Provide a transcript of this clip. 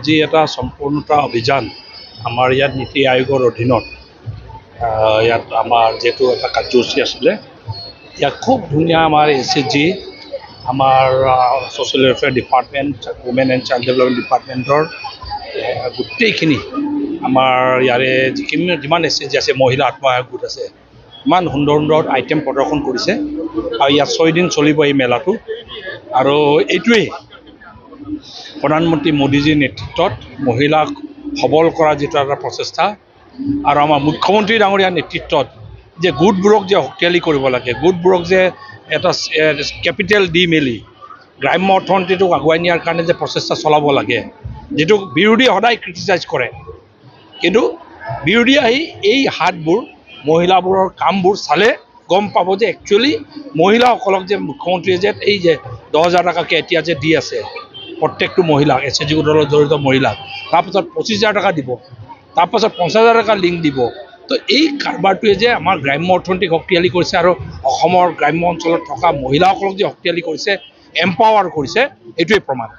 আজি এটা সম্পূৰ্ণতা অভিযান আমাৰ ইয়াত নীতি আয়োগৰ অধীনত ইয়াত আমাৰ যেটো এটা কাৰ্যসূচী আছিলে ইয়াত খুব ধুনীয়া আমাৰ SHG আমাৰ social welfare department women and child development ডিপাৰ্টমেণ্টৰ গোটেইখিনি আমাৰ ইয়াৰে যিমান SHG আছে মহিলা আত্মসহায়ক গোট আছে ইমান সুন্দৰ সুন্দৰ আইটেম প্ৰদৰ্শন কৰিছে আৰু ইয়াত 6 দিন চলিব এই মেলাটো আৰু এইটোৱেই প্ৰধানমন্ত্ৰী মোদীজীৰ নেতৃত্বত মহিলাক সবল কৰা যেটো এটা প্ৰচেষ্টা আৰু আমাৰ মুখ্যমন্ত্ৰী ডাঙৰীয়াৰ নেতৃত্বত যে গোটবোৰক যে শক্তিশালী কৰিব লাগে গোটবোৰক যে এটা কেপিটেল দি মেলি গ্ৰাম্য অৰ্থনীতিটোক আগুৱাই নিয়াৰ কাৰণে যে প্ৰচেষ্টা চলাব লাগে যেটো বিৰোধী সদায় ক্ৰিটিচাইজ কৰে কিন্তু বিৰোধী এই হাতবোৰ মহিলাবোৰৰ কামবোৰ চালে গম পাব যে একচুয়ালি মহিলাসকলক যে মুখ্যমন্ত্ৰীয়ে যে এই যে 10,000 টাকাকে এতিয়া যে দি আছে প্ৰত্যেকটো মহিলাক SHG গোটৰ জড়িত মহিলাক তাৰপিছত 25,000 টাকা দিব তাৰপিছত 50,000 টাকা লিংক দিব তো এই কাৰবাৰটোৱে যে আমাৰ গ্ৰাম্য অৰ্থনীতিক শক্তিশালী কৰিছে আৰু অসমৰ গ্ৰাম্য অঞ্চলত থকা মহিলাসকলক যে শক্তিশালী কৰিছে এম্পাৱাৰ কৰিছে এইটোৱে প্ৰমাণ